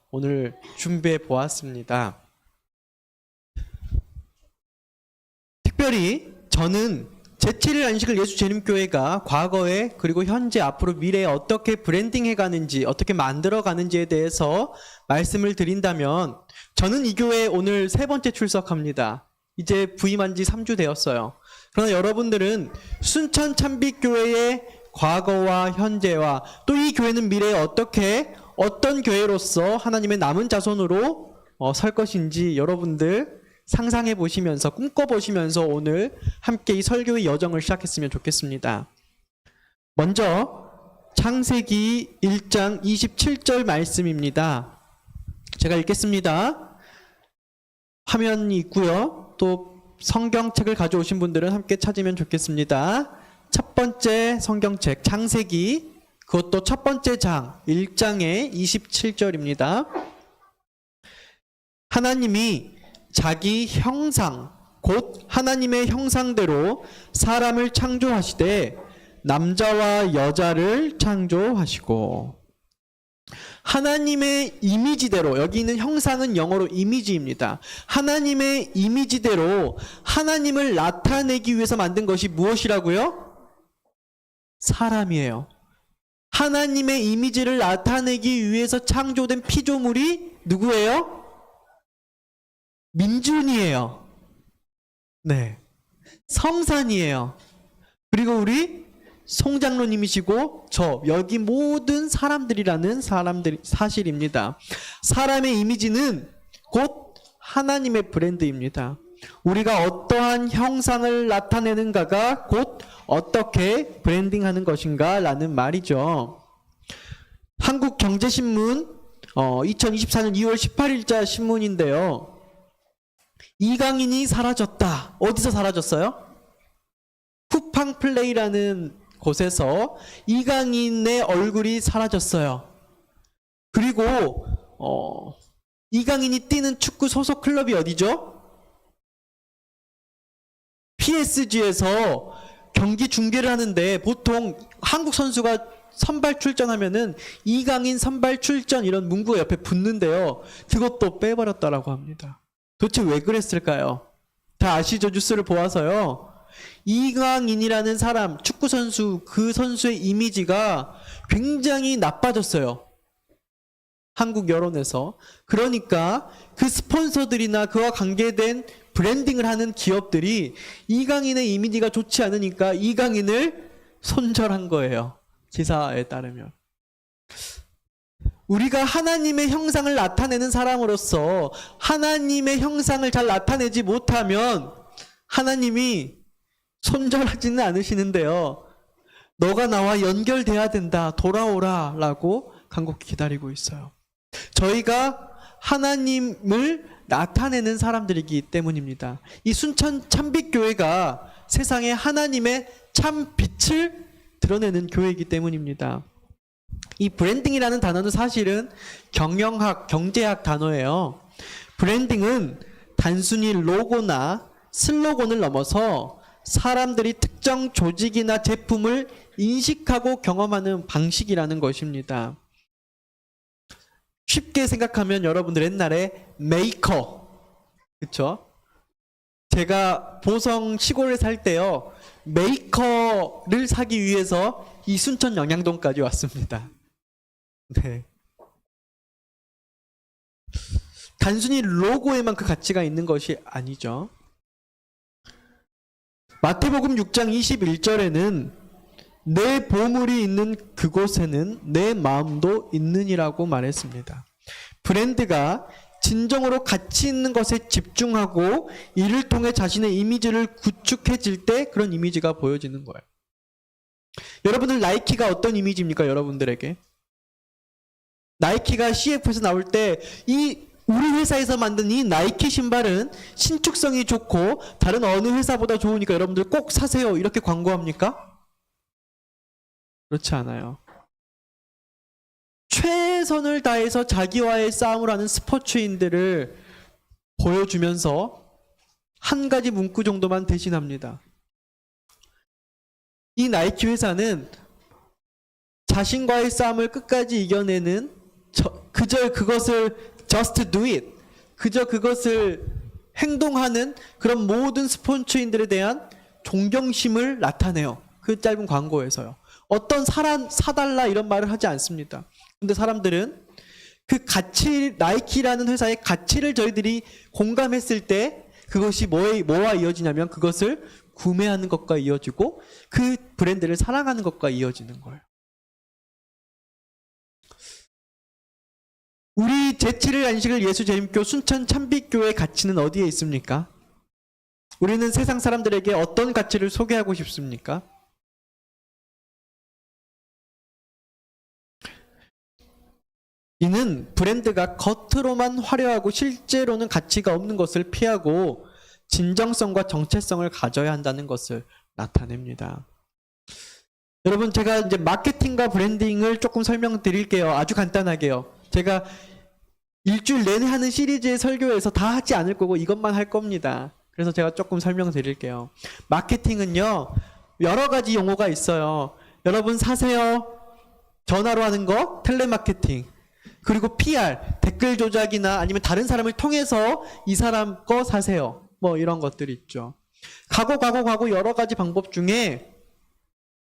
오늘 준비해 보았습니다. 특별히 저는 제7일 안식일 예수재림교회가 과거에 그리고 현재 앞으로 미래에 어떻게 브랜딩해 가는지 어떻게 만들어 가는지에 대해서 말씀을 드린다면 저는 이 교회에 오늘 3번째 출석합니다. 이제 부임한 지 3주 되었어요. 그러나 여러분들은 순천 참빛교회의 과거와 현재와 또 이 교회는 미래에 어떤 교회로서 하나님의 남은 자손으로 설 것인지 여러분들 상상해 보시면서 꿈꿔 보시면서 오늘 함께 이 설교의 여정을 시작했으면 좋겠습니다. 먼저 창세기 1장 27절 말씀입니다. 제가 읽겠습니다. 화면이 있고요. 또 성경책을 가져오신 분들은 함께 찾으면 좋겠습니다. 첫 번째 성경책 창세기, 그것도 첫 번째 장 1장의 27절입니다. 하나님이 자기 형상 곧 하나님의 형상대로 사람을 창조하시되 남자와 여자를 창조하시고, 하나님의 이미지대로, 여기 있는 형상은 영어로 이미지입니다. 하나님의 이미지대로 하나님을 나타내기 위해서 만든 것이 무엇이라고요? 사람이에요. 하나님의 이미지를 나타내기 위해서 창조된 피조물이 누구예요? 민준이에요. 네. 성산이에요. 그리고 우리 송장로님이시고 여기 모든 사람들이라는 사실입니다. 사람의 이미지는 곧 하나님의 브랜드입니다. 우리가 어떠한 형상을 나타내는가가 곧 어떻게 브랜딩하는 것인가 라는 말이죠. 한국경제신문 2024년 2월 18일자 신문인데요. 이강인이 사라졌다. 어디서 사라졌어요? 쿠팡플레이라는 곳에서 이강인의 얼굴이 사라졌어요. 그리고 이강인이 뛰는 축구 소속 클럽이 어디죠? PSG에서 경기 중계를 하는데 보통 한국 선수가 선발 출전하면은 이강인 선발 출전 이런 문구가 옆에 붙는데요. 그것도 빼버렸다라고 합니다. 도대체 왜 그랬을까요? 다 아시죠? 뉴스를 보아서요. 이강인이라는 사람, 축구선수, 그 선수의 이미지가 굉장히 나빠졌어요. 한국 여론에서. 그러니까 그 스폰서들이나 그와 관계된 브랜딩을 하는 기업들이 이강인의 이미지가 좋지 않으니까 이강인을 손절한 거예요. 기사에 따르면. 우리가 하나님의 형상을 나타내는 사람으로서 하나님의 형상을 잘 나타내지 못하면 하나님이 손절하지는 않으시는데요. 너가 나와 연결돼야 된다. 돌아오라 라고 간곡히 기다리고 있어요. 저희가 하나님을 나타내는 사람들이기 때문입니다. 이 순천 참빛교회가 세상에 하나님의 참 빛을 드러내는 교회이기 때문입니다. 이 브랜딩이라는 단어는 사실은 경영학, 경제학 단어예요. 브랜딩은 단순히 로고나 슬로건을 넘어서 사람들이 특정 조직이나 제품을 인식하고 경험하는 방식이라는 것입니다. 쉽게 생각하면 여러분들 옛날에 메이커, 그쵸? 제가 보성 시골에 살 때요, 메이커를 사기 위해서 이 순천 영양동까지 왔습니다. 네. 단순히 로고에만 그 가치가 있는 것이 아니죠. 마태복음 6장 21절에는 내 보물이 있는 그곳에는 내 마음도 있느니라고 말했습니다. 브랜드가 진정으로 가치 있는 것에 집중하고 이를 통해 자신의 이미지를 구축해질 때 그런 이미지가 보여지는 거예요. 여러분들 나이키가 어떤 이미지입니까? 여러분들에게 나이키가 CF에서 나올 때 우리 회사에서 만든 이 나이키 신발은 신축성이 좋고 다른 어느 회사보다 좋으니까 여러분들 꼭 사세요 이렇게 광고합니까? 그렇지 않아요. 최선을 다해서 자기와의 싸움을 하는 스포츠인들을 보여주면서 한 가지 문구 정도만 대신합니다. 이 나이키 회사는 자신과의 싸움을 끝까지 이겨내는 그저 그것을 just do it, 그저 그것을 행동하는 그런 모든 스폰서인들에 대한 존경심을 나타내요. 그 짧은 광고에서요. 어떤 사달라 이런 말을 하지 않습니다. 근데 사람들은 그 가치, 나이키라는 회사의 가치를 저희들이 공감했을 때 그것이 뭐와 이어지냐면 그것을 구매하는 것과 이어지고 그 브랜드를 사랑하는 것과 이어지는 거예요. 우리 제7일 안식일 예수재림교 순천 참빛교회 가치는 어디에 있습니까? 우리는 세상 사람들에게 어떤 가치를 소개하고 싶습니까? 이는 브랜드가 겉으로만 화려하고 실제로는 가치가 없는 것을 피하고 진정성과 정체성을 가져야 한다는 것을 나타냅니다. 여러분, 제가 이제 마케팅과 브랜딩을 조금 설명드릴게요. 아주 간단하게요. 제가 일주일 내내 하는 시리즈의 설교에서 다 하지 않을 거고 이것만 할 겁니다. 그래서 제가 조금 설명드릴게요. 마케팅은요, 여러 가지 용어가 있어요. 여러분 사세요. 전화로 하는 거, 텔레마케팅. 그리고 PR, 댓글 조작이나 아니면 다른 사람을 통해서 이 사람 거 사세요. 뭐 이런 것들이 있죠. 가고 여러 가지 방법 중에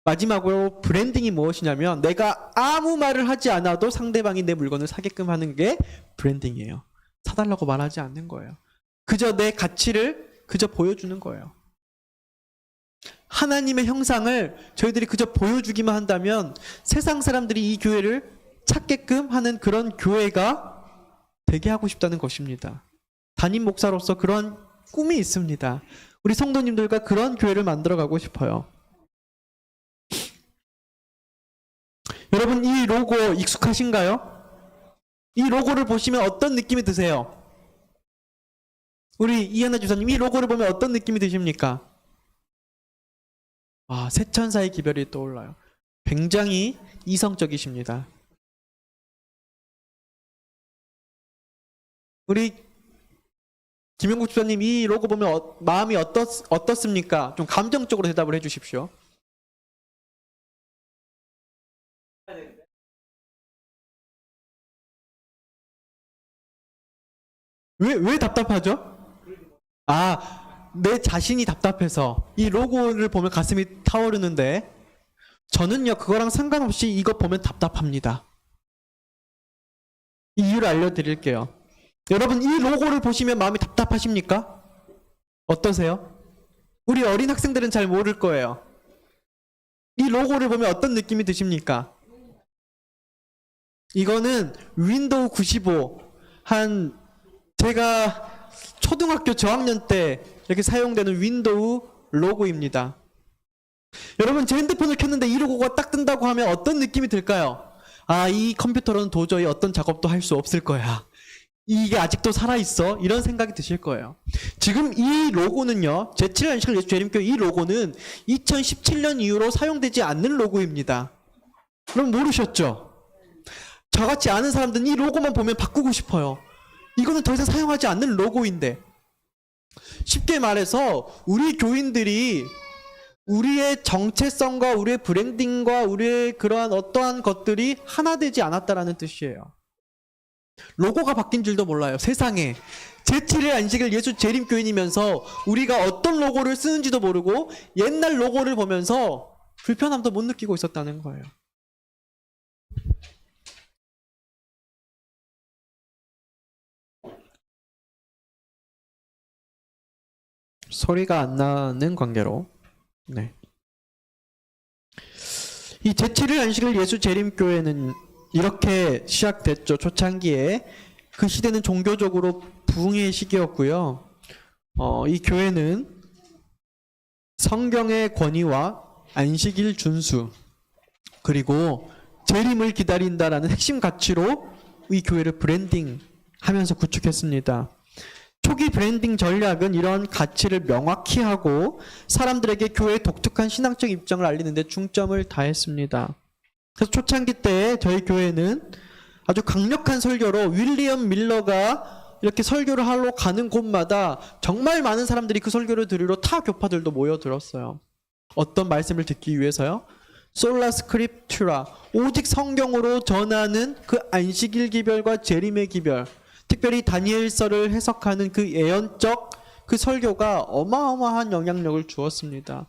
마지막으로 브랜딩이 무엇이냐면 내가 아무 말을 하지 않아도 상대방이 내 물건을 사게끔 하는 게 브랜딩이에요. 사달라고 말하지 않는 거예요. 그저 내 가치를 그저 보여주는 거예요. 하나님의 형상을 저희들이 그저 보여주기만 한다면 세상 사람들이 이 교회를 찾게끔 하는 그런 교회가 되게 하고 싶다는 것입니다. 담임 목사로서 그런 꿈이 있습니다. 우리 성도님들과 그런 교회를 만들어가고 싶어요. 여러분, 이 로고 익숙하신가요? 이 로고를 보시면 어떤 느낌이 드세요? 우리 이하나 주사님, 이 로고를 보면 어떤 느낌이 드십니까? 세천사의 기별이 떠올라요. 굉장히 이성적이십니다. 우리 김영국 주사님, 이 로고 보면 마음이 어떻습니까? 좀 감정적으로 대답을 해 주십시오. 왜 답답하죠? 내 자신이 답답해서 이 로고를 보면 가슴이 타오르는데 저는요, 그거랑 상관없이 이거 보면 답답합니다. 이유를 알려드릴게요. 여러분, 이 로고를 보시면 마음이 답답하십니까? 어떠세요? 우리 어린 학생들은 잘 모를 거예요. 이 로고를 보면 어떤 느낌이 드십니까? 이거는 윈도우 95 제가 초등학교 저학년 때 이렇게 사용되는 윈도우 로고입니다. 여러분, 제 핸드폰을 켰는데 이 로고가 딱 뜬다고 하면 어떤 느낌이 들까요? 이 컴퓨터로는 도저히 어떤 작업도 할 수 없을 거야. 이게 아직도 살아있어? 이런 생각이 드실 거예요. 지금 이 로고는요, 제7일 안식일 예수 재림교회 이 로고는 2017년 이후로 사용되지 않는 로고입니다. 그럼 모르셨죠? 저같이 아는 사람들은 이 로고만 보면 바꾸고 싶어요. 이거는 더 이상 사용하지 않는 로고인데. 쉽게 말해서 우리 교인들이 우리의 정체성과 우리의 브랜딩과 우리의 그러한 어떠한 것들이 하나 되지 않았다라는 뜻이에요. 로고가 바뀐 줄도 몰라요. 세상에. 제7일 안식일 예수 재림교인이면서 우리가 어떤 로고를 쓰는지도 모르고 옛날 로고를 보면서 불편함도 못 느끼고 있었다는 거예요. 소리가 안 나는 관계로. 네. 이 제7일 안식일 예수 재림교회는 이렇게 시작됐죠. 초창기에. 그 시대는 종교적으로 부흥의 시기였고요. 이 교회는 성경의 권위와 안식일 준수, 그리고 재림을 기다린다라는 핵심 가치로 이 교회를 브랜딩하면서 구축했습니다. 초기 브랜딩 전략은 이런 가치를 명확히 하고 사람들에게 교회의 독특한 신앙적 입장을 알리는 데 중점을 다했습니다. 그래서 초창기 때 저희 교회는 아주 강력한 설교로 윌리엄 밀러가 이렇게 설교를 하러 가는 곳마다 정말 많은 사람들이 그 설교를 들으러 타 교파들도 모여들었어요. 어떤 말씀을 듣기 위해서요? 솔라 스크립투라, 오직 성경으로 전하는 그 안식일 기별과 재림의 기별, 특별히 다니엘서를 해석하는 그 예언적 그 설교가 어마어마한 영향력을 주었습니다.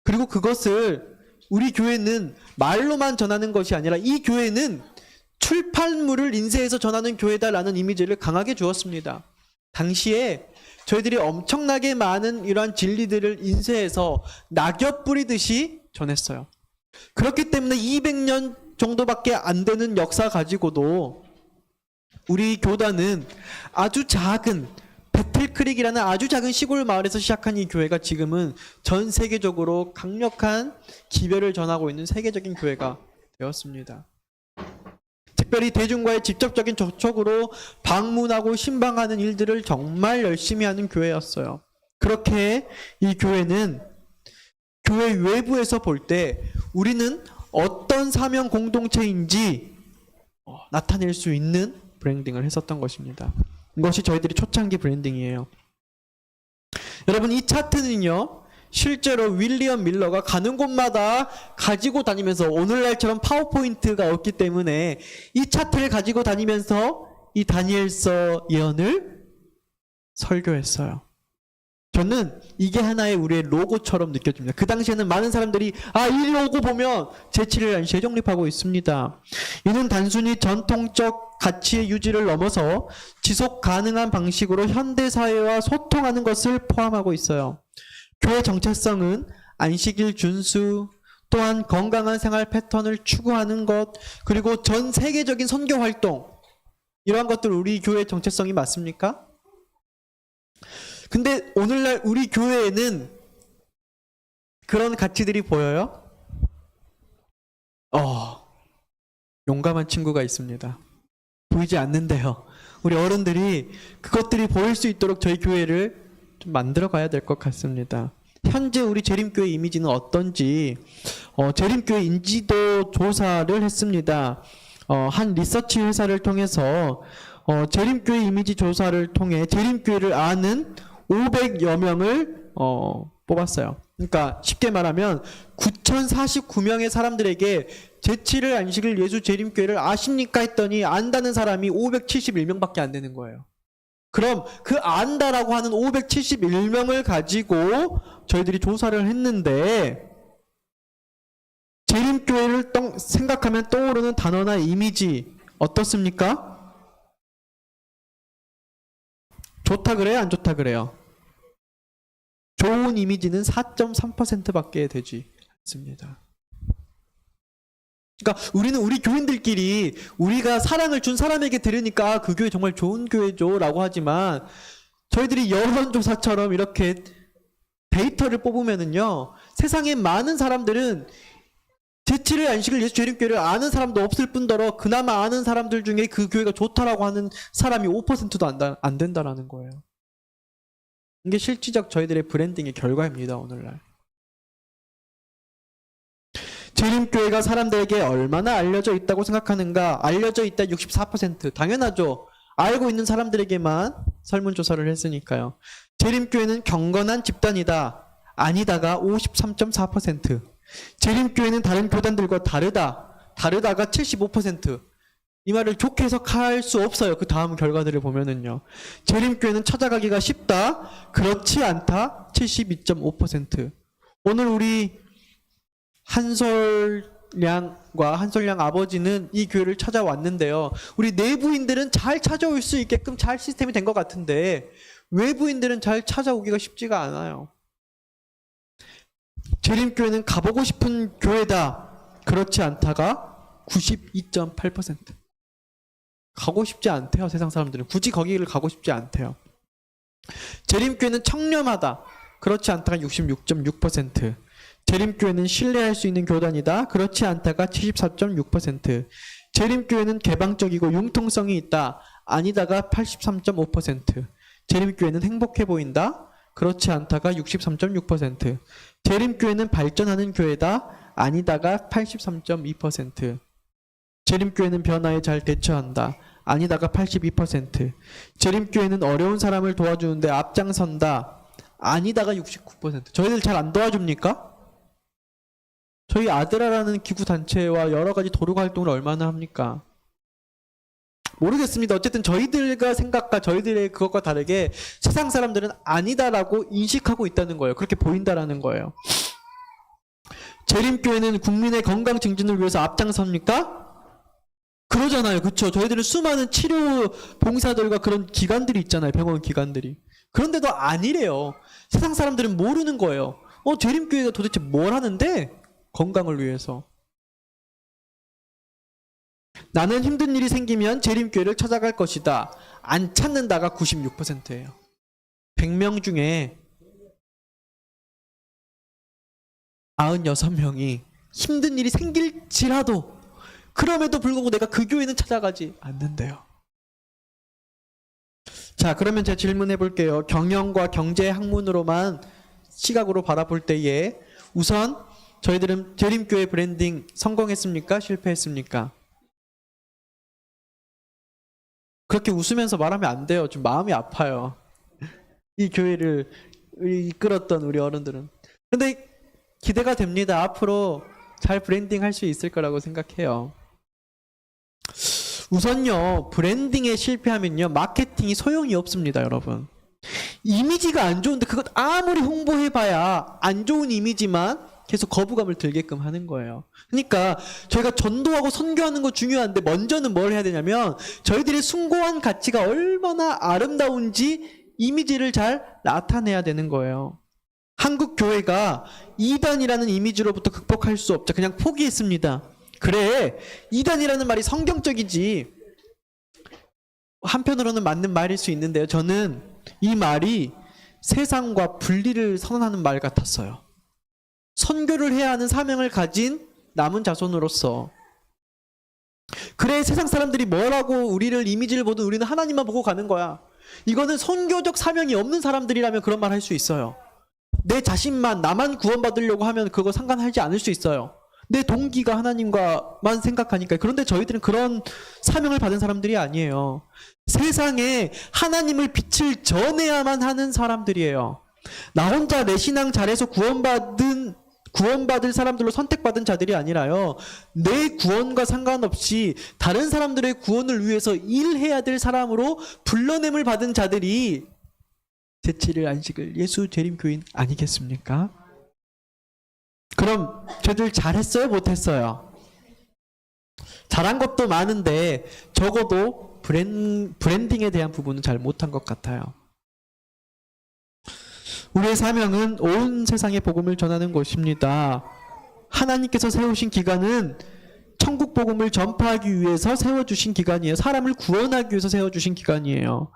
그리고 그것을 우리 교회는 말로만 전하는 것이 아니라 이 교회는 출판물을 인쇄해서 전하는 교회다라는 이미지를 강하게 주었습니다. 당시에 저희들이 엄청나게 많은 이러한 진리들을 인쇄해서 낙엽 뿌리듯이 전했어요. 그렇기 때문에 200년 정도밖에 안 되는 역사 가지고도 우리 교단은 아주 작은 배틀크릭이라는 아주 작은 시골 마을에서 시작한 이 교회가 지금은 전 세계적으로 강력한 기별을 전하고 있는 세계적인 교회가 되었습니다. 특별히 대중과의 직접적인 접촉으로 방문하고 신방하는 일들을 정말 열심히 하는 교회였어요. 그렇게 이 교회는 교회 외부에서 볼 때 우리는 어떤 사명 공동체인지 나타낼 수 있는 브랜딩을 했었던 것입니다. 이것이 저희들이 초창기 브랜딩이에요. 여러분, 이 차트는요, 실제로 윌리엄 밀러가 가는 곳마다 가지고 다니면서, 오늘날처럼 파워포인트가 없기 때문에 이 차트를 가지고 다니면서 이 다니엘서 예언을 설교했어요. 저는 이게 하나의 우리의 로고처럼 느껴집니다. 그 당시에는 많은 사람들이 이 로고 보면 제7일 안식에 정립하고 있습니다. 이는 단순히 전통적 가치의 유지를 넘어서 지속 가능한 방식으로 현대사회와 소통하는 것을 포함하고 있어요. 교회 정체성은 안식일 준수, 또한 건강한 생활 패턴을 추구하는 것, 그리고 전 세계적인 선교 활동, 이러한 것들 우리 교회의 정체성이 맞습니까? 근데 오늘날 우리 교회에는 그런 가치들이 보여요? 용감한 친구가 있습니다. 보이지 않는데요. 우리 어른들이 그것들이 보일 수 있도록 저희 교회를 좀 만들어 가야 될 것 같습니다. 현재 우리 재림교회 이미지는 어떤지 재림교회 인지도 조사를 했습니다. 한 리서치 회사를 통해서 재림교회 이미지 조사를 통해 재림교회를 아는 500여 명을 뽑았어요. 그러니까 쉽게 말하면 9,049명의 사람들에게 제7일 안식일 예수 재림교회를 아십니까 했더니 안다는 사람이 571명밖에 안 되는 거예요. 그럼 그 안다라고 하는 571명을 가지고 저희들이 조사를 했는데, 재림교회를 생각하면 떠오르는 단어나 이미지 어떻습니까? 좋다 그래요? 안 좋다 그래요? 좋은 이미지는 4.3%밖에 되지 않습니다. 그러니까 우리는 우리 교인들끼리 우리가 사랑을 준 사람에게 들으니까 그 교회 정말 좋은 교회죠 라고 하지만, 저희들이 여론조사처럼 이렇게 데이터를 뽑으면은요, 세상에 많은 사람들은 제7일 안식일 예수 재림교회를 아는 사람도 없을 뿐더러 그나마 아는 사람들 중에 그 교회가 좋다라고 하는 사람이 5%도 안 된다라는 거예요. 이게 실질적 저희들의 브랜딩의 결과입니다. 오늘날 재림교회가 사람들에게 얼마나 알려져 있다고 생각하는가? 알려져 있다 64%. 당연하죠. 알고 있는 사람들에게만 설문조사를 했으니까요. 재림교회는 경건한 집단이다. 아니다가 53.4%. 재림교회는 다른 교단들과 다르다가 75%. 이 말을 좋게 해석할 수 없어요. 그 다음 결과들을 보면은요. 재림교회는 찾아가기가 쉽다. 그렇지 않다. 72.5%. 오늘 우리 한솔량과 한솔량 아버지는 이 교회를 찾아왔는데요. 우리 내부인들은 잘 찾아올 수 있게끔 잘 시스템이 된 것 같은데 외부인들은 잘 찾아오기가 쉽지가 않아요. 재림교회는 가보고 싶은 교회다. 그렇지 않다가 92.8%. 가고 싶지 않대요. 세상 사람들은 굳이 거기를 가고 싶지 않대요. 재림교회는 청렴하다. 그렇지 않다가 66.6%. 재림교회는 신뢰할 수 있는 교단이다. 그렇지 않다가 74.6%. 재림교회는 개방적이고 융통성이 있다. 아니다가 83.5%. 재림교회는 행복해 보인다. 그렇지 않다가 63.6%. 재림교회는 발전하는 교회다. 아니다가 83.2%. 재림교회는 변화에 잘 대처한다. 아니다가 82%. 재림교회는 어려운 사람을 도와주는데 앞장선다. 아니다가 69%. 저희들 잘 안 도와줍니까? 저희 아드라라는 기구 단체와 여러 가지 도록 활동을 얼마나 합니까? 모르겠습니다. 어쨌든 저희들과 생각과 저희들의 그것과 다르게 세상 사람들은 아니다라고 인식하고 있다는 거예요. 그렇게 보인다라는 거예요. 재림교회는 국민의 건강 증진을 위해서 앞장섭니까? 그러잖아요. 그렇죠? 저희들은 수많은 치료 봉사들과 그런 기관들이 있잖아요. 병원 기관들이. 그런데도 아니래요. 세상 사람들은 모르는 거예요. 재림교회가 도대체 뭘 하는데? 건강을 위해서. 나는 힘든 일이 생기면 재림교회를 찾아갈 것이다. 안 찾는다가 96%예요. 100명 중에 96명이 힘든 일이 생길지라도 그럼에도 불구하고 내가 그 교회는 찾아가지 않는데요. 자, 그러면 제가 질문해 볼게요. 경영과 경제 학문으로만 시각으로 바라볼 때에 우선 저희들은 재림교회 브랜딩 성공했습니까? 실패했습니까? 그렇게 웃으면서 말하면 안 돼요. 좀 마음이 아파요. 이 교회를 이끌었던 우리 어른들은. 근데 기대가 됩니다. 앞으로 잘 브랜딩 할 수 있을 거라고 생각해요. 우선요, 브랜딩에 실패하면요, 마케팅이 소용이 없습니다, 여러분. 이미지가 안 좋은데 그것 아무리 홍보해봐야 안 좋은 이미지만 계속 거부감을 들게끔 하는 거예요. 그러니까 저희가 전도하고 선교하는 거 중요한데 먼저는 뭘 해야 되냐면 저희들의 숭고한 가치가 얼마나 아름다운지 이미지를 잘 나타내야 되는 거예요. 한국 교회가 이단이라는 이미지로부터 극복할 수 없자 그냥 포기했습니다. 그래, 이단이라는 말이 성경적이지. 한편으로는 맞는 말일 수 있는데요. 저는 이 말이 세상과 분리를 선언하는 말 같았어요. 선교를 해야 하는 사명을 가진 남은 자손으로서. 그래, 세상 사람들이 뭐라고 우리를 이미지를 보든 우리는 하나님만 보고 가는 거야. 이거는 선교적 사명이 없는 사람들이라면 그런 말 할 수 있어요. 내 자신만, 나만 구원받으려고 하면 그거 상관하지 않을 수 있어요. 내 동기가 하나님과만 생각하니까. 그런데 저희들은 그런 사명을 받은 사람들이 아니에요. 세상에 하나님을 빛을 전해야만 하는 사람들이에요. 나 혼자 내 신앙 잘해서 구원받을 사람들로 선택받은 자들이 아니라요. 내 구원과 상관없이 다른 사람들의 구원을 위해서 일해야 될 사람으로 불러냄을 받은 자들이 제7일 안식을 예수 재림교인 아니겠습니까? 그럼 저들 잘했어요? 못했어요? 잘한 것도 많은데 적어도 브랜딩에 대한 부분은 잘 못한 것 같아요. 우리의 사명은 온 세상에 복음을 전하는 것입니다. 하나님께서 세우신 기관은 천국 복음을 전파하기 위해서 세워주신 기관이에요. 사람을 구원하기 위해서 세워주신 기관이에요.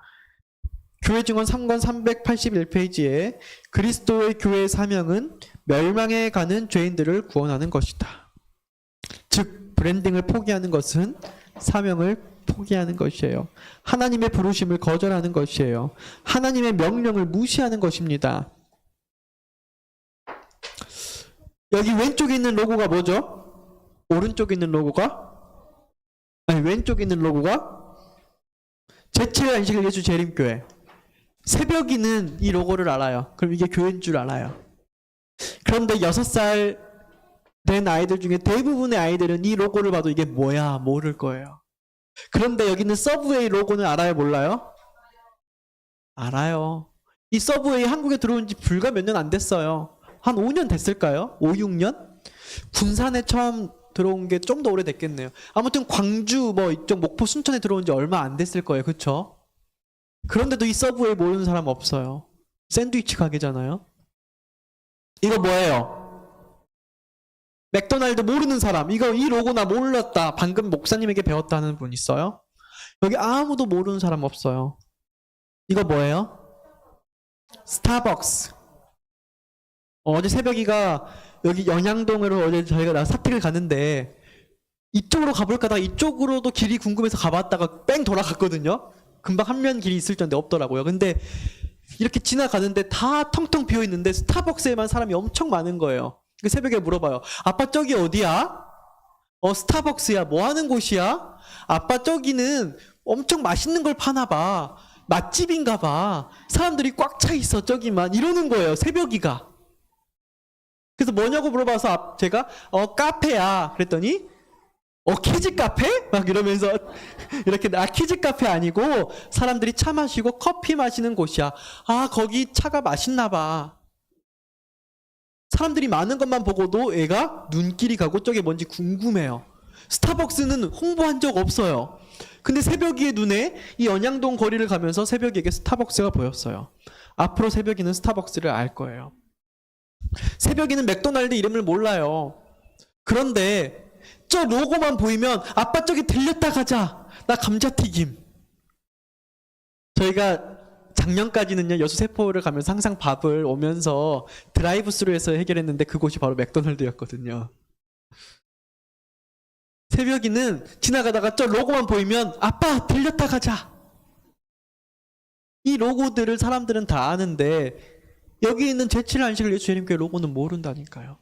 교회 증언 3권 381페이지에 그리스도의 교회의 사명은 멸망에 가는 죄인들을 구원하는 것이다. 즉 브랜딩을 포기하는 것은 사명을 포기하는 것이에요. 하나님의 부르심을 거절하는 것이에요. 하나님의 명령을 무시하는 것입니다. 여기 왼쪽에 있는 로고가 뭐죠? 오른쪽에 있는 로고가? 아니, 왼쪽에 있는 로고가 제7일 안식일 예수 재림교회. 새벽이는 이 로고를 알아요. 그럼 이게 교회인 줄 알아요. 그런데 6살 된 아이들 중에 대부분의 아이들은 이 로고를 봐도 이게 뭐야 모를 거예요. 그런데 여기 있는 서브웨이 로고는 알아요, 몰라요? 알아요. 이 서브웨이 한국에 들어온 지 불과 몇 년 안 됐어요. 한 5년 됐을까요? 5, 6년? 군산에 처음 들어온 게 좀 더 오래됐겠네요. 아무튼 광주 이쪽 목포 순천에 들어온 지 얼마 안 됐을 거예요. 그렇죠? 그런데도 이 서브웨이 모르는 사람 없어요. 샌드위치 가게잖아요. 이거 뭐예요? 맥도날드 모르는 사람. 이 로고 나 몰랐다. 방금 목사님에게 배웠다는 분 있어요? 여기 아무도 모르는 사람 없어요. 이거 뭐예요? 스타벅스. 어제 새벽이가 여기 영양동으로 어제 저희가 사택을 갔는데 이쪽으로 가볼까 하다가 이쪽으로도 길이 궁금해서 가봤다가 뺑 돌아갔거든요. 금방 한면 길이 있을 텐데 없더라고요. 근데 이렇게 지나가는데 다 텅텅 비어 있는데 스타벅스에만 사람이 엄청 많은 거예요. 새벽에 물어봐요. 아빠 저기 어디야? 스타벅스야. 뭐 하는 곳이야? 아빠 저기는 엄청 맛있는 걸 파나 봐. 맛집인가 봐. 사람들이 꽉 차 있어 저기만. 이러는 거예요. 새벽이가. 그래서 뭐냐고 물어봐서 제가 카페야 그랬더니 키즈 카페? 막 이러면서 이렇게 키즈 카페 아니고 사람들이 차 마시고 커피 마시는 곳이야. 아, 거기 차가 맛있나 봐. 사람들이 많은 것만 보고도 애가 눈길이 가고 저게 뭔지 궁금해요. 스타벅스는 홍보한 적 없어요. 근데 새벽이의 눈에 이 연양동 거리를 가면서 새벽이에게 스타벅스가 보였어요. 앞으로 새벽이는 스타벅스를 알 거예요. 새벽이는 맥도날드 이름을 몰라요. 그런데 저 로고만 보이면 아빠 저기 들렸다 가자. 나 감자튀김. 저희가 작년까지는요 여수세포를 가면서 항상 밥을 오면서 드라이브 스루에서 해결했는데 그곳이 바로 맥도날드였거든요. 새벽이는 지나가다가 저 로고만 보이면 아빠 들렸다 가자. 이 로고들을 사람들은 다 아는데 여기 있는 제7의 안식을 예수 재림교회 로고는 모른다니까요.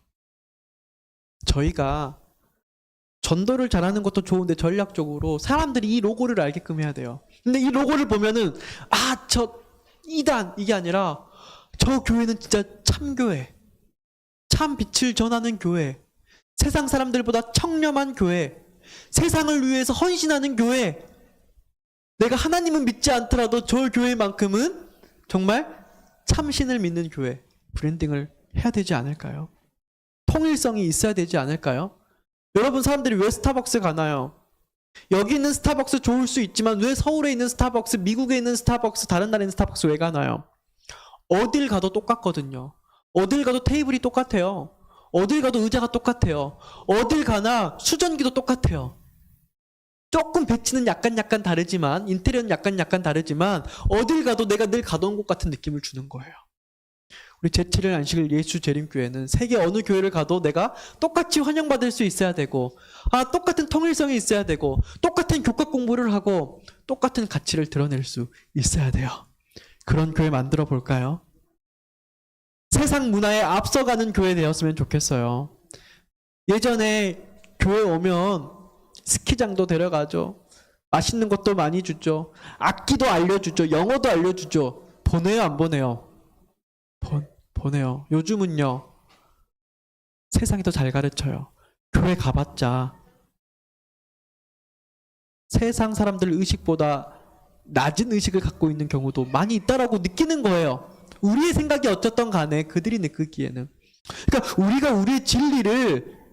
저희가 전도를 잘하는 것도 좋은데 전략적으로 사람들이 이 로고를 알게끔 해야 돼요. 근데 이 로고를 보면은 저 2단 이게 아니라 저 교회는 진짜 참교회, 참 빛을 전하는 교회, 세상 사람들보다 청렴한 교회, 세상을 위해서 헌신하는 교회. 내가 하나님은 믿지 않더라도 저 교회만큼은 정말 참신을 믿는 교회, 브랜딩을 해야 되지 않을까요? 통일성이 있어야 되지 않을까요? 여러분, 사람들이 왜 스타벅스 가나요? 여기 있는 스타벅스 좋을 수 있지만 왜 서울에 있는 스타벅스, 미국에 있는 스타벅스, 다른 나라에 있는 스타벅스 왜 가나요? 어딜 가도 똑같거든요. 어딜 가도 테이블이 똑같아요. 어딜 가도 의자가 똑같아요. 어딜 가나 수전기도 똑같아요. 조금 배치는 약간 다르지만, 인테리어는 약간 다르지만 어딜 가도 내가 늘 가던 곳 같은 느낌을 주는 거예요. 우리 제7일 안식일 예수 재림교회는 세계 어느 교회를 가도 내가 똑같이 환영받을 수 있어야 되고, 똑같은 통일성이 있어야 되고, 똑같은 교과 공부를 하고 똑같은 가치를 드러낼 수 있어야 돼요. 그런 교회 만들어 볼까요? 세상 문화에 앞서가는 교회 되었으면 좋겠어요. 예전에 교회 오면 스키장도 데려가죠. 맛있는 것도 많이 주죠. 악기도 알려주죠. 영어도 알려주죠. 보내요, 안 보내요? 보내요. 요즘은요, 세상이 더 잘 가르쳐요. 교회 가봤자 세상 사람들 의식보다 낮은 의식을 갖고 있는 경우도 많이 있다라고 느끼는 거예요. 우리의 생각이 어쨌든 간에 그들이 느끼기에는. 그러니까 우리가 우리의 진리를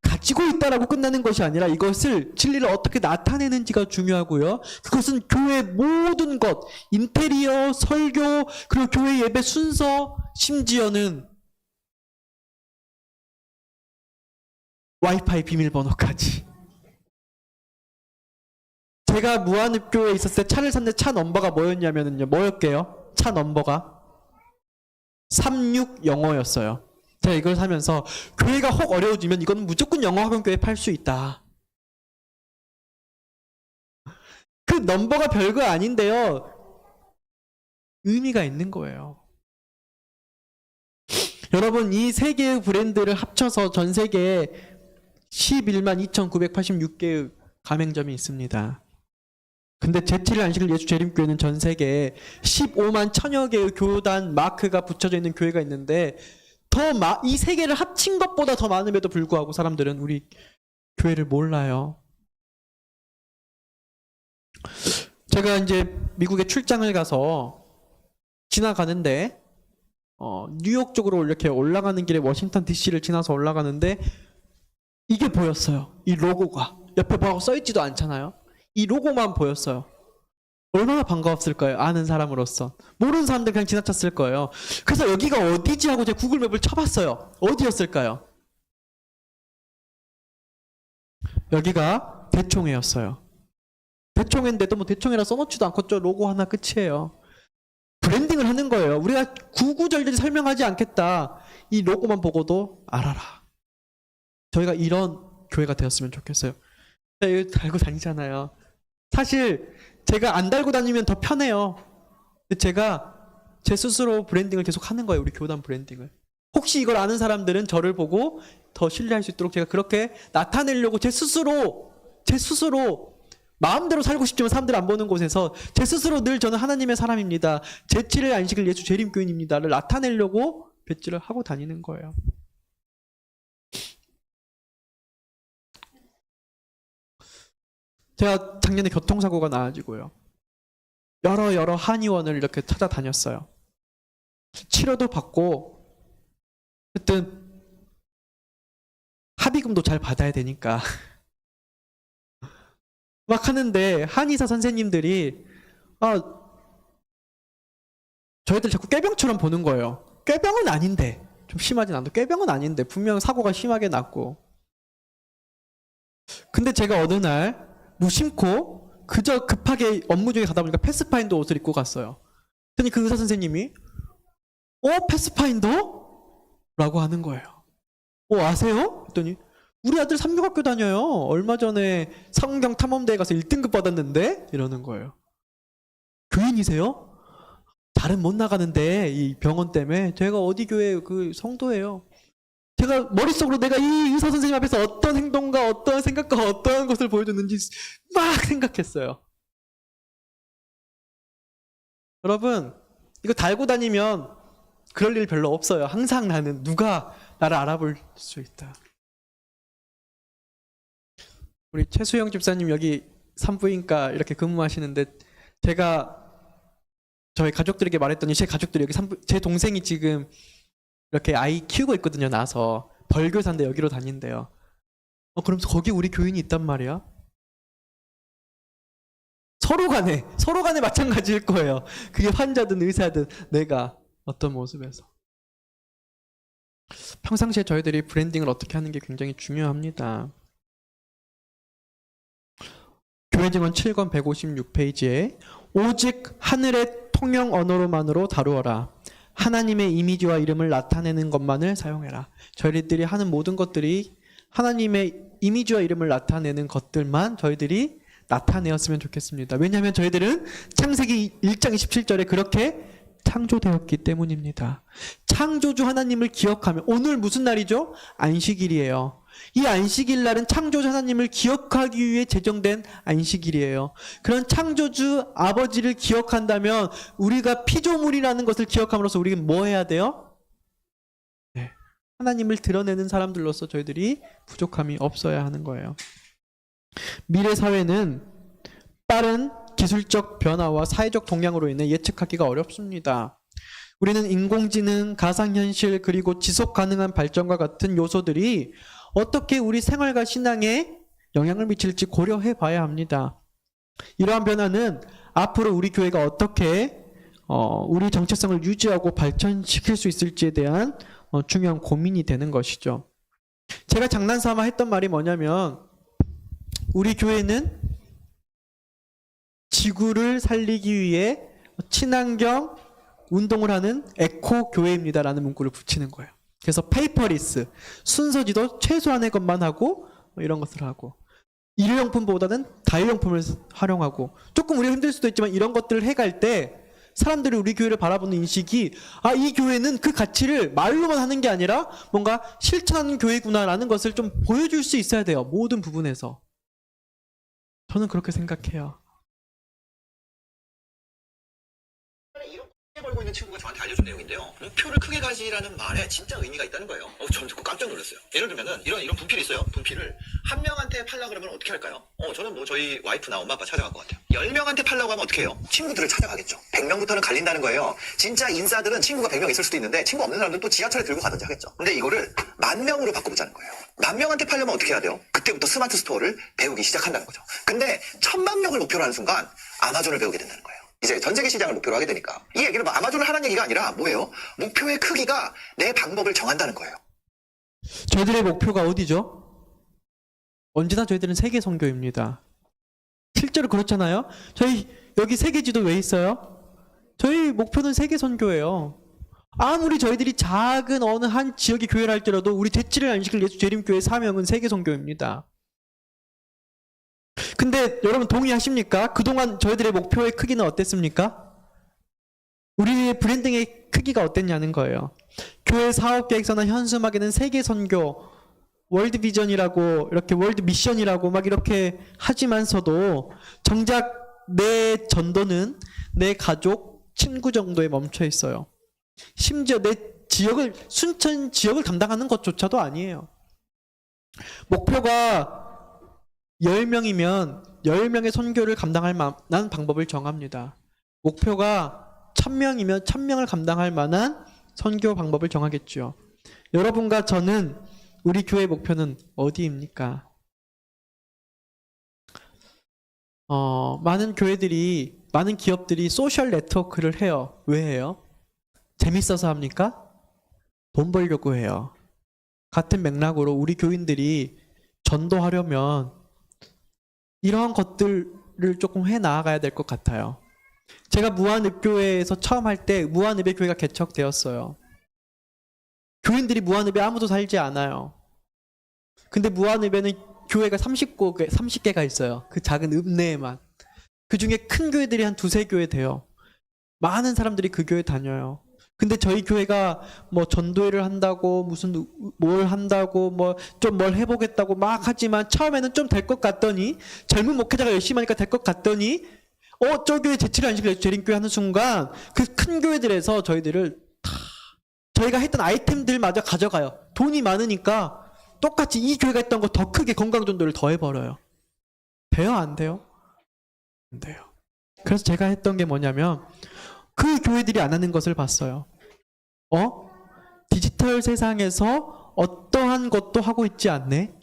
가지고 있다라고 끝나는 것이 아니라 이것을 진리를 어떻게 나타내는지가 중요하고요. 그것은 교회 모든 것, 인테리어, 설교, 그리고 교회 예배 순서, 심지어는 와이파이 비밀번호까지. 제가 무한읍교에 있었을 때 차를 샀는데 차 넘버가 뭐였냐면요. 뭐였게요? 차 넘버가 3605였어요. 제가 이걸 사면서 교회가 혹 어려워지면 이건 무조건 영어학원교회 팔 수 있다. 그 넘버가 별거 아닌데요. 의미가 있는 거예요. 여러분, 이 세 개의 브랜드를 합쳐서 전 세계에 11만 2,986개의 가맹점이 있습니다. 근데 제7일 안식일 예수 재림교회는 전 세계에 15만 1000여 개의 교단 마크가 붙여져 있는 교회가 있는데 이 세 개를 합친 것보다 더 많음에도 불구하고 사람들은 우리 교회를 몰라요. 제가 이제 미국에 출장을 가서 지나가는데 뉴욕 쪽으로 이렇게 올라가는 길에 워싱턴 DC를 지나서 올라가는데 이게 보였어요. 이 로고가. 옆에 뭐라고 써있지도 않잖아요. 이 로고만 보였어요. 얼마나 반가웠을까요? 아는 사람으로서. 모르는 사람들 그냥 지나쳤을 거예요. 그래서 여기가 어디지 하고 제가 구글맵을 쳐봤어요. 어디였을까요? 여기가 대총회였어요. 대총회인데도 뭐 대총회라 써놓지도 않고 저 로고 하나 끝이에요. 브랜딩을 하는 거예요. 우리가 구구절절히 설명하지 않겠다. 이 로고만 보고도 알아라. 저희가 이런 교회가 되었으면 좋겠어요. 여기 달고 다니잖아요. 사실 제가 안 달고 다니면 더 편해요. 제가 제 스스로 브랜딩을 계속 하는 거예요. 우리 교단 브랜딩을. 혹시 이걸 아는 사람들은 저를 보고 더 신뢰할 수 있도록 제가 그렇게 나타내려고 제 스스로 마음대로 살고 싶지만 사람들 안 보는 곳에서 제 스스로 늘 저는 하나님의 사람입니다. 제7일 안식일 예수 재림교인입니다를 나타내려고 배지를 하고 다니는 거예요. 제가 작년에 교통사고가 나가지고요. 여러 한의원을 이렇게 찾아다녔어요. 치료도 받고, 하여튼, 합의금도 잘 받아야 되니까. 막 하는데, 한의사 선생님들이, 저희들 자꾸 꾀병처럼 보는 거예요. 꾀병은 아닌데, 좀 심하진 않도 꾀병은 아닌데, 분명 사고가 심하게 났고. 근데 제가 어느 날, 무심코, 그저 급하게 업무 중에 가다 보니까 패스파인더 옷을 입고 갔어요. 그랬더니 그 의사 선생님이 패스파인더? 라고 하는 거예요. 아세요? 그랬더니 우리 아들 삼육학교 다녀요. 얼마 전에 성경 탐험대회 가서 1등급 받았는데? 이러는 거예요. 교인이세요? 잘은 못 나가는데 이 병원 때문에 제가 어디 교회 그 성도예요. 제가 머릿속으로 내가 이 의사 선생님 앞에서 어떤 행동과 어떤 생각과 어떤 것을 보여줬는지 막 생각했어요. 여러분, 이거 달고 다니면 그럴 일 별로 없어요. 항상 나는 누가 나를 알아볼 수 있다. 우리 최수영 집사님 여기 산부인과 이렇게 근무하시는데 제가 저희 가족들에게 말했더니 제 가족들이 여기 제 동생이 지금 이렇게 아이 키우고 있거든요. 나서 벌교사인데 여기로 다닌대요. 그러면서 거기 우리 교인이 있단 말이야? 서로 간에 마찬가지일 거예요. 그게 환자든 의사든 내가 어떤 모습에서. 평상시에 저희들이 브랜딩을 어떻게 하는 게 굉장히 중요합니다. 교회증언 7권 156페이지에 오직 하늘의 통용 언어로만으로 다루어라. 하나님의 이미지와 이름을 나타내는 것만을 사용해라. 저희들이 하는 모든 것들이 하나님의 이미지와 이름을 나타내는 것들만 저희들이 나타내었으면 좋겠습니다. 왜냐하면 저희들은 창세기 1장 27절에 그렇게 창조되었기 때문입니다. 창조주 하나님을 기억하면, 오늘 무슨 날이죠? 안식일이에요. 이 안식일 날은 창조주 하나님을 기억하기 위해 제정된 안식일이에요. 그런 창조주 아버지를 기억한다면 우리가 피조물이라는 것을 기억함으로써 우리는 뭐 해야 돼요? 네. 하나님을 드러내는 사람들로서 저희들이 부족함이 없어야 하는 거예요. 미래 사회는 빠른 기술적 변화와 사회적 동향으로 인해 예측하기가 어렵습니다. 우리는 인공지능, 가상현실, 그리고 지속 가능한 발전과 같은 요소들이 어떻게 우리 생활과 신앙에 영향을 미칠지 고려해 봐야 합니다. 이러한 변화는 앞으로 우리 교회가 어떻게 우리 정체성을 유지하고 발전시킬 수 있을지에 대한 중요한 고민이 되는 것이죠. 제가 장난삼아 했던 말이 뭐냐면, 우리 교회는 지구를 살리기 위해 친환경 운동을 하는 에코 교회입니다라는 문구를 붙이는 거예요. 그래서 페이퍼리스, 순서지도 최소한의 것만 하고 이런 것을 하고, 일회용품보다는 다회용품을 활용하고, 조금 우리가 힘들 수도 있지만 이런 것들을 해갈 때 사람들이 우리 교회를 바라보는 인식이, 이 교회는 그 가치를 말로만 하는 게 아니라 뭔가 실천하는 교회구나라는 것을 좀 보여줄 수 있어야 돼요. 모든 부분에서. 저는 그렇게 생각해요. 벌고 있는 친구가 저한테 알려준 내용인데요. 목표를 크게 가지라는 말에 진짜 의미가 있다는 거예요. 저는 듣고 깜짝 놀랐어요. 예를 들면은 이런 분필이 있어요. 분필을 한 명한테 팔라 그러면 어떻게 할까요? 저는 뭐 저희 와이프나 엄마 아빠 찾아갈 것 같아요. 10명한테 팔라고 하면 어떻게 해요? 친구들을 찾아가겠죠. 100명부터는 갈린다는 거예요. 진짜 인싸들은 친구가 100명 있을 수도 있는데 친구 없는 사람들은 또 지하철에 들고 가든지 하겠죠. 근데 이거를 10,000명으로 바꿔보자는 거예요. 10,000명한테 팔려면 어떻게 해야 돼요? 그때부터 스마트 스토어를 배우기 시작한다는 거죠. 근데 10,000,000명을 목표로 하는 순간 아마존을 배우게 된다는 거예요. 이제 전 세계 시장을 목표로 하게 되니까 이 얘기는 뭐 아마존을 하는 얘기가 아니라 뭐예요? 목표의 크기가 내 방법을 정한다는 거예요. 저희들의 목표가 어디죠? 언제나 저희들은 세계 선교입니다. 실제로 그렇잖아요. 저희 여기 세계지도 왜 있어요? 저희 목표는 세계 선교예요. 아무리 저희들이 작은 어느 한 지역의 교회를 할지라도 우리 제7일 안식일 예수 재림교회 사명은 세계 선교입니다. 근데 여러분 동의하십니까? 그동안 저희들의 목표의 크기는 어땠습니까? 우리의 브랜딩의 크기가 어땠냐는 거예요. 교회 사업계획서나 현수막에는 세계 선교, 월드 비전이라고 이렇게 월드 미션이라고 막 이렇게 하지만서도 정작 내 전도는 내 가족, 친구 정도에 멈춰 있어요. 심지어 내 지역을, 순천 지역을 담당하는 것조차도 아니에요. 목표가 10명이면 10명의 선교를 감당할 만한 방법을 정합니다. 목표가 1000명이면 1000명을 감당할 만한 선교 방법을 정하겠죠. 여러분과 저는 우리 교회 목표는 어디입니까? 많은 교회들이, 많은 기업들이 소셜 네트워크를 해요. 왜 해요? 재밌어서 합니까? 돈 벌려고 해요. 같은 맥락으로 우리 교인들이 전도하려면 이러한 것들을 조금 해 나아가야 될 것 같아요. 제가 무한읍교회에서 처음 할 때 무한읍의 교회가 개척되었어요. 교인들이 무한읍에 아무도 살지 않아요. 근데 무한읍에는 교회가 30개가 있어요. 그 작은 읍 내에만. 그 중에 큰 교회들이 한 2-3교회 돼요. 많은 사람들이 그 교회 다녀요. 근데 저희 교회가 뭐 전도회를 한다고 무슨 뭘 한다고 뭐 좀 뭘 해보겠다고 막 하지만 처음에는 좀 될 것 같더니 젊은 목회자가 열심히 하니까 될 것 같더니 저 교회 제칠 안식을 재림교회 하는 순간 그 큰 교회들에서 저희들을 다 저희가 했던 아이템들마저 가져가요. 돈이 많으니까 똑같이 이 교회가 했던 거 더 크게 건강전도를 더 해버려요. 돼요? 안 돼요? 안 돼요. 그래서 제가 했던 게 뭐냐면 그 교회들이 안 하는 것을 봤어요. 디지털 세상에서 어떠한 것도 하고 있지 않네?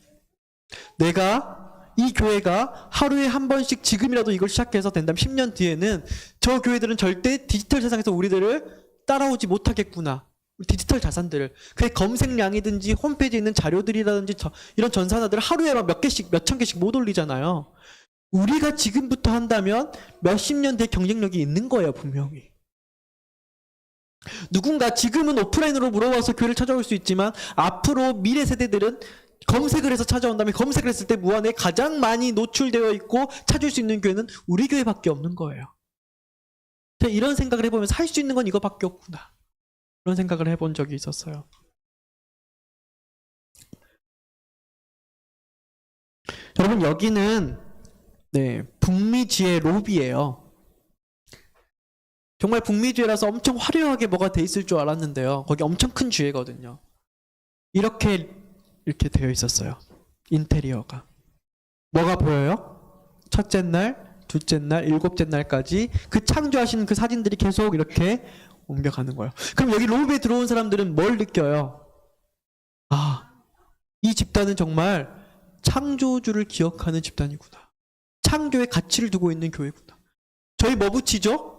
이 교회가 하루에 한 번씩 지금이라도 이걸 시작해서 된다면 10년 뒤에는 저 교회들은 절대 디지털 세상에서 우리들을 따라오지 못하겠구나. 디지털 자산들을. 그게 검색량이든지 홈페이지에 있는 자료들이라든지 이런 전산화들을 하루에 막 몇 개씩, 몇천 개씩 못 올리잖아요. 우리가 지금부터 한다면 몇십 년 뒤에 경쟁력이 있는 거예요, 분명히. 누군가 지금은 오프라인으로 물어봐서 교회를 찾아올 수 있지만 앞으로 미래 세대들은 검색을 해서 찾아온다면 검색을 했을 때 무한에 가장 많이 노출되어 있고 찾을 수 있는 교회는 우리 교회밖에 없는 거예요. 제가 이런 생각을 해보면서 할 수 있는 건 이거밖에 없구나. 그런 생각을 해본 적이 있었어요. 여러분 여기는 북미지회 로비예요. 정말 북미주회라서 엄청 화려하게 뭐가 돼 있을 줄 알았는데요. 거기 엄청 큰 주회거든요. 이렇게 되어 있었어요. 인테리어가. 뭐가 보여요? 첫째 날, 둘째 날, 일곱째 날까지 그 창조하신 그 사진들이 계속 이렇게 옮겨가는 거예요. 그럼 여기 로비에 들어온 사람들은 뭘 느껴요? 이 집단은 정말 창조주를 기억하는 집단이구나. 창조의 가치를 두고 있는 교회구나. 저희 뭐 붙이죠?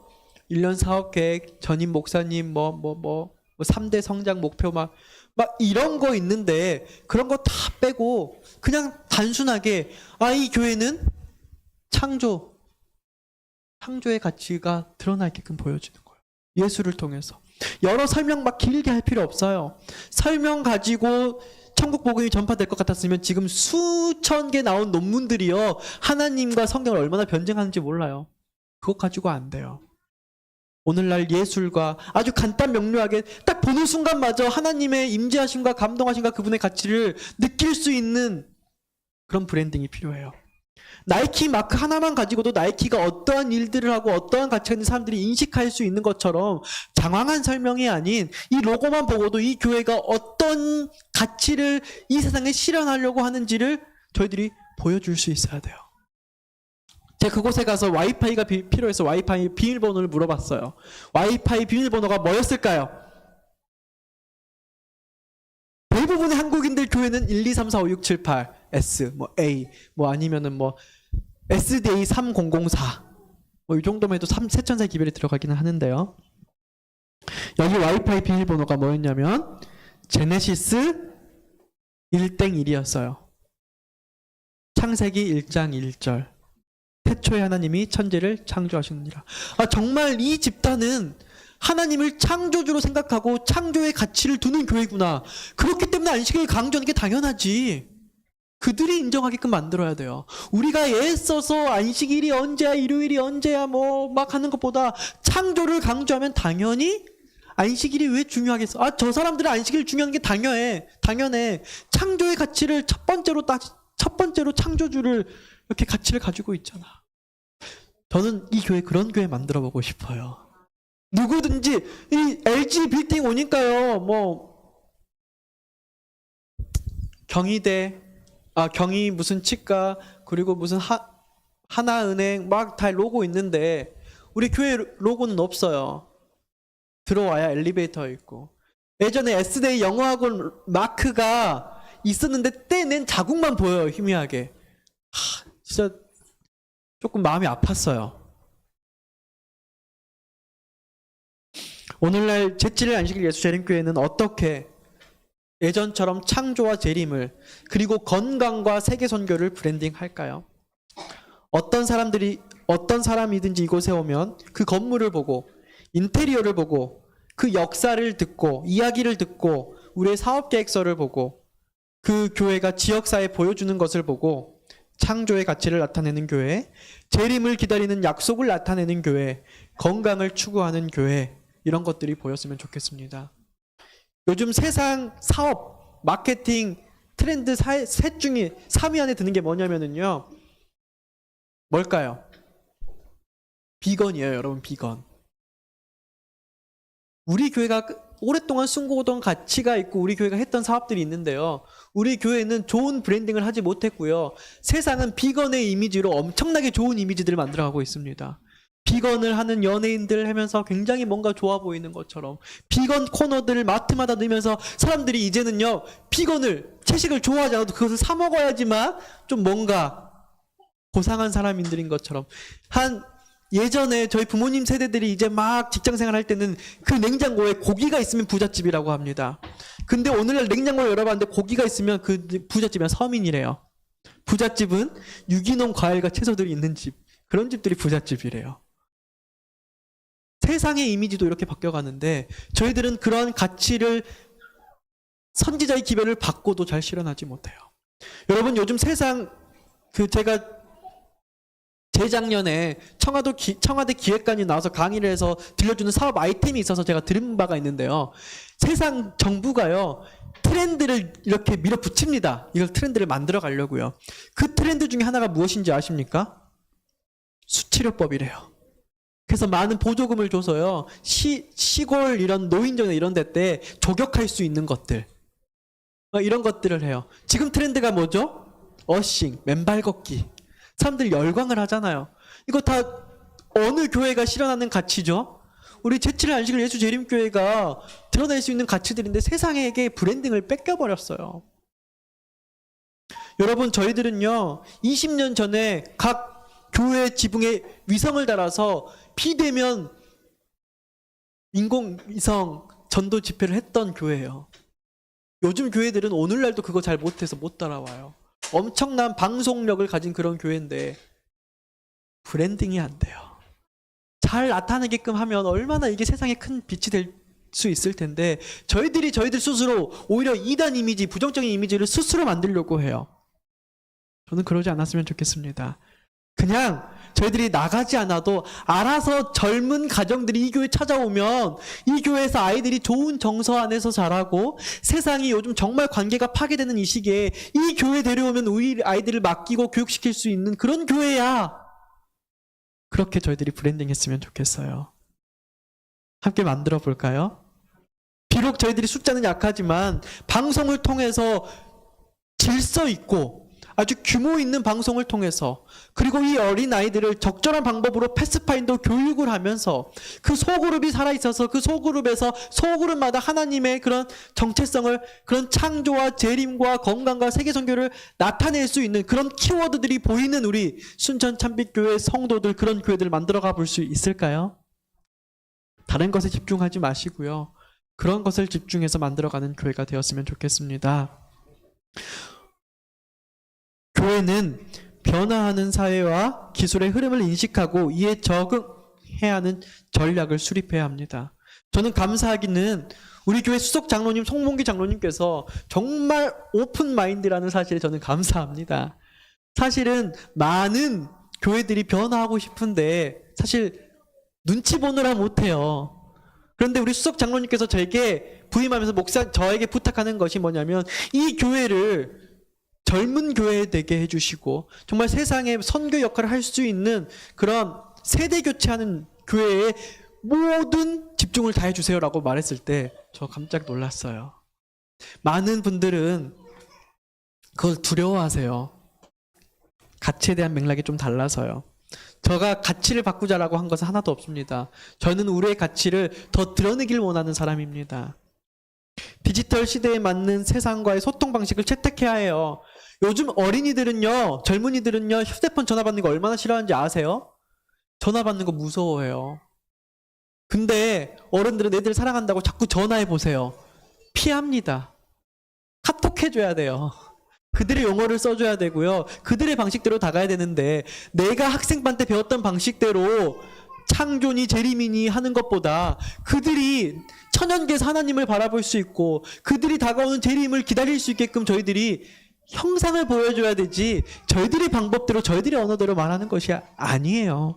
1년 사업 계획, 전임 목사님, 3대 성장 목표 막 이런 거 있는데 그런 거 다 빼고 그냥 단순하게 이 교회는 창조의 가치가 드러나 있게끔 보여지는 거예요. 예수를 통해서. 여러 설명 막 길게 할 필요 없어요. 설명 가지고 천국 복음이 전파될 것 같았으면 지금 수천 개 나온 논문들이요. 하나님과 성경을 얼마나 변증하는지 몰라요. 그거 가지고 안 돼요. 오늘날 예술과 아주 간단 명료하게 딱 보는 순간마저 하나님의 임재하심과 감동하심과 그분의 가치를 느낄 수 있는 그런 브랜딩이 필요해요. 나이키 마크 하나만 가지고도 나이키가 어떠한 일들을 하고 어떠한 가치가 있는 사람들이 인식할 수 있는 것처럼 장황한 설명이 아닌 이 로고만 보고도 이 교회가 어떤 가치를 이 세상에 실현하려고 하는지를 저희들이 보여줄 수 있어야 돼요. 제가 그곳에 가서 와이파이가 필요해서 와이파이 비밀번호를 물어봤어요. 와이파이 비밀번호가 뭐였을까요? 대부분의 한국인들 교회는 1, 2, 3, 4, 5, 6, 7, 8 S, A, 아니면은 SDA 3004 이 정도면 해도 3,000세 기별이 들어가기는 하는데요. 여기 와이파이 비밀번호가 뭐였냐면 제네시스 1-1이었어요. 창세기 1장 1절. 태초에 하나님이 천지를 창조하시느니라. 정말 이 집단은 하나님을 창조주로 생각하고 창조의 가치를 두는 교회구나. 그렇기 때문에 안식일을 강조하는 게 당연하지. 그들이 인정하게끔 만들어야 돼요. 우리가 애써서 안식일이 언제야, 일요일이 언제야 막 하는 것보다 창조를 강조하면 당연히 안식일이 왜 중요하겠어? 저 사람들은 안식일 중요한 게 당연해. 창조의 가치를 첫 번째로 창조주를 이렇게 가치를 가지고 있잖아. 저는 이 교회 그런 교회 만들어 보고 싶어요. 누구든지 이 LG 빌딩 오니까요. 경희대, 경희 무슨 치과 그리고 무슨 하나은행 막 다 로고 있는데 우리 교회 로고는 없어요. 들어와야 엘리베이터 있고. 예전에 S대의 영어학원 마크가 있었는데 떼낸 자국만 보여요. 희미하게. 진짜 조금 마음이 아팠어요. 오늘날 제7일 안식일 예수재림교회는 어떻게 예전처럼 창조와 재림을 그리고 건강과 세계선교를 브랜딩할까요? 어떤 사람이든지 이곳에 오면 그 건물을 보고 인테리어를 보고 그 역사를 듣고 이야기를 듣고 우리의 사업계획서를 보고 그 교회가 지역사회에 보여주는 것을 보고 창조의 가치를 나타내는 교회, 재림을 기다리는 약속을 나타내는 교회, 건강을 추구하는 교회, 이런 것들이 보였으면 좋겠습니다. 요즘 세상 사업, 마케팅, 트렌드 셋 중에 3위 안에 드는 게 뭐냐면요. 뭘까요? 비건이에요, 여러분. 비건. 우리 교회가 오랫동안 숨고던 가치가 있고 우리 교회가 했던 사업들이 있는데요. 우리 교회는 좋은 브랜딩을 하지 못했고요. 세상은 비건의 이미지로 엄청나게 좋은 이미지들을 만들어가고 있습니다. 비건을 하는 연예인들 하면서 굉장히 뭔가 좋아 보이는 것처럼 비건 코너들을 마트마다 넣으면서 사람들이 이제는요. 비건을, 채식을 좋아하지 않아도 그것을 사 먹어야지만 좀 뭔가 고상한 사람들인 것처럼 예전에 저희 부모님 세대들이 이제 막 직장생활 할 때는 그 냉장고에 고기가 있으면 부잣집이라고 합니다. 근데 오늘날 냉장고를 열어봤는데 고기가 있으면 그 부잣집이면 서민이래요. 부잣집은 유기농 과일과 채소들이 있는 집. 그런 집들이 부잣집이래요. 세상의 이미지도 이렇게 바뀌어가는데 저희들은 그런 가치를 선지자의 기별을 받고도 잘 실현하지 못해요. 여러분 요즘 세상 제가 재작년에 청와대 기획관이 나와서 강의를 해서 들려주는 사업 아이템이 있어서 제가 들은 바가 있는데요. 세상 정부가요. 트렌드를 이렇게 밀어붙입니다. 이걸 트렌드를 만들어 가려고요. 그 트렌드 중에 하나가 무엇인지 아십니까? 수치료법이래요. 그래서 많은 보조금을 줘서요. 시골 이런 노인정 이런 데 때 조격할 수 있는 것들. 이런 것들을 해요. 지금 트렌드가 뭐죠? 어싱, 맨발 걷기. 사람들이 열광을 하잖아요. 이거 다 어느 교회가 실현하는 가치죠? 우리 제7일 안식일 예수 재림교회가 드러낼 수 있는 가치들인데 세상에게 브랜딩을 뺏겨버렸어요. 여러분 저희들은요 20년 전에 각 교회 지붕에 위성을 달아서 비대면 인공위성 전도 집회를 했던 교회예요. 요즘 교회들은 오늘날도 그거 잘 못해서 못 따라와요. 엄청난 방송력을 가진 그런 교회인데 브랜딩이 안 돼요. 잘 나타내게끔 하면 얼마나 이게 세상에 큰 빛이 될 수 있을 텐데 저희들 스스로 오히려 이단 이미지, 부정적인 이미지를 스스로 만들려고 해요. 저는 그러지 않았으면 좋겠습니다. 그냥 저희들이 나가지 않아도 알아서 젊은 가정들이 이 교회 찾아오면 이 교회에서 아이들이 좋은 정서 안에서 자라고 세상이 요즘 정말 관계가 파괴되는 이 시기에 이 교회 데려오면 우리 아이들을 맡기고 교육시킬 수 있는 그런 교회야. 그렇게 저희들이 브랜딩 했으면 좋겠어요. 함께 만들어 볼까요? 비록 저희들이 숫자는 약하지만 방송을 통해서 질서 있고 아주 규모 있는 방송을 통해서 그리고 이 어린 아이들을 적절한 방법으로 패스파인더 교육을 하면서 그 소그룹이 살아있어서 그 소그룹에서 소그룹마다 하나님의 그런 정체성을 그런 창조와 재림과 건강과 세계선교를 나타낼 수 있는 그런 키워드들이 보이는 우리 순천 참빛교회 성도들 그런 교회들을 만들어가 볼 수 있을까요? 다른 것에 집중하지 마시고요. 그런 것을 집중해서 만들어가는 교회가 되었으면 좋겠습니다. 교회는 변화하는 사회와 기술의 흐름을 인식하고 이에 적응해야 하는 전략을 수립해야 합니다. 저는 감사하기는 우리 교회 수석 장로님 송몽기 장로님께서 정말 오픈 마인드라는 사실에 저는 감사합니다. 사실은 많은 교회들이 변화하고 싶은데 사실 눈치 보느라 못해요. 그런데 우리 수석 장로님께서 저에게 부임하면서 저에게 부탁하는 것이 뭐냐면 이 교회를 젊은 교회 되게 해주시고 정말 세상에 선교 역할을 할 수 있는 그런 세대 교체하는 교회에 모든 집중을 다 해주세요라고 말했을 때 저 깜짝 놀랐어요. 많은 분들은 그걸 두려워하세요. 가치에 대한 맥락이 좀 달라서요. 제가 가치를 바꾸자라고 한 것은 하나도 없습니다. 저는 우리의 가치를 더 드러내길 원하는 사람입니다. 디지털 시대에 맞는 세상과의 소통 방식을 채택해야 해요. 요즘 어린이들은요, 젊은이들은요, 휴대폰 전화 받는 거 얼마나 싫어하는지 아세요? 전화 받는 거 무서워해요. 근데 어른들은 애들 사랑한다고 자꾸 전화해 보세요. 피합니다. 카톡 해줘야 돼요. 그들의 용어를 써줘야 되고요. 그들의 방식대로 다가야 되는데 내가 학생반 때 배웠던 방식대로 창조니 재림이니 하는 것보다 그들이 천연계에서 하나님을 바라볼 수 있고 그들이 다가오는 재림을 기다릴 수 있게끔 저희들이 형상을 보여줘야 되지 저희들의 방법대로 저희들의 언어대로 말하는 것이 아니에요.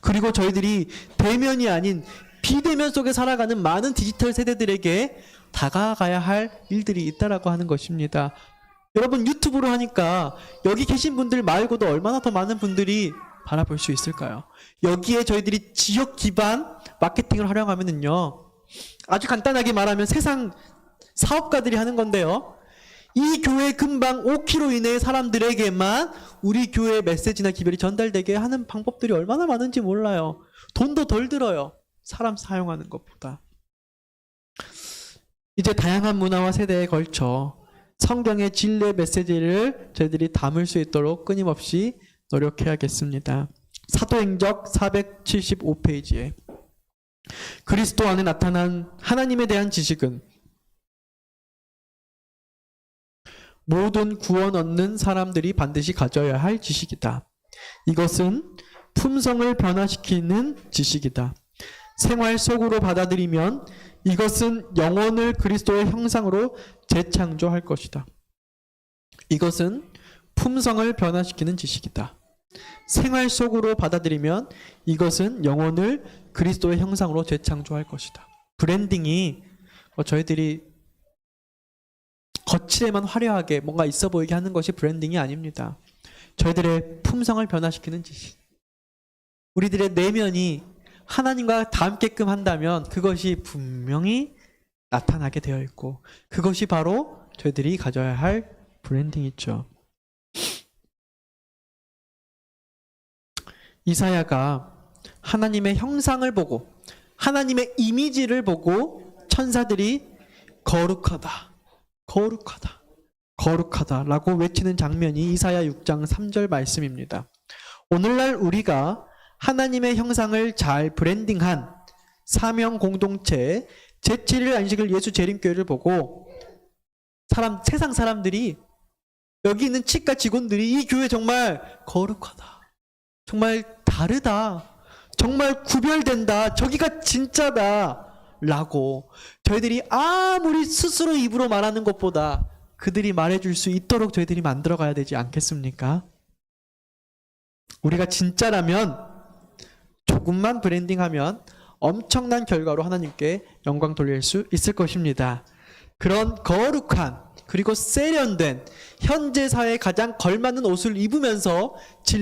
그리고 저희들이 대면이 아닌 비대면 속에 살아가는 많은 디지털 세대들에게 다가가야 할 일들이 있다라고 하는 것입니다. 여러분 유튜브로 하니까 여기 계신 분들 말고도 얼마나 더 많은 분들이 바라볼 수 있을까요? 여기에 저희들이 지역 기반 마케팅을 활용하면은요, 아주 간단하게 말하면 세상 사업가들이 하는 건데요. 이 교회 근방 5km 이내의 사람들에게만 우리 교회의 메시지나 기별이 전달되게 하는 방법들이 얼마나 많은지 몰라요. 돈도 덜 들어요. 사람 사용하는 것보다. 이제 다양한 문화와 세대에 걸쳐 성경의 진리의 메시지를 저희들이 담을 수 있도록 끊임없이 노력해야겠습니다. 사도행적 475페이지에 그리스도 안에 나타난 하나님에 대한 지식은 모든 구원 얻는 사람들이 반드시 가져야 할 지식이다. 이것은 품성을 변화시키는 지식이다. 생활 속으로 받아들이면 이것은 영혼을 그리스도의 형상으로 재창조할 것이다. 이것은 품성을 변화시키는 지식이다. 생활 속으로 받아들이면 이것은 영혼을 그리스도의 형상으로 재창조할 것이다. 브랜딩이 저희들이 거칠에만 화려하게 뭔가 있어 보이게 하는 것이 브랜딩이 아닙니다. 저희들의 품성을 변화시키는 지식. 우리들의 내면이 하나님과 닮게끔 한다면 그것이 분명히 나타나게 되어 있고 그것이 바로 저희들이 가져야 할 브랜딩이죠. 이사야가 하나님의 형상을 보고 하나님의 이미지를 보고 천사들이 거룩하다, 거룩하다, 거룩하다라고 외치는 장면이 이사야 6장 3절 말씀입니다. 오늘날 우리가 하나님의 형상을 잘 브랜딩한 사명 공동체 제7일 안식일 예수 재림교회를 보고 세상 사람들이 여기 있는 치과 직원들이 이 교회 정말 거룩하다, 정말 다르다, 정말 구별된다, 저기가 진짜다 라고 저희들이 아무리 스스로 입으로 말하는 것보다 그들이 말해줄 수 있도록 저희들이 만들어가야 되지 않겠습니까? 우리가 진짜라면 조금만 브랜딩하면 엄청난 결과로 하나님께 영광 돌릴 수 있을 것입니다. 그런 거룩한 그리고 세련된 현재 사회에 가장 걸맞는 옷을 입으면서 진리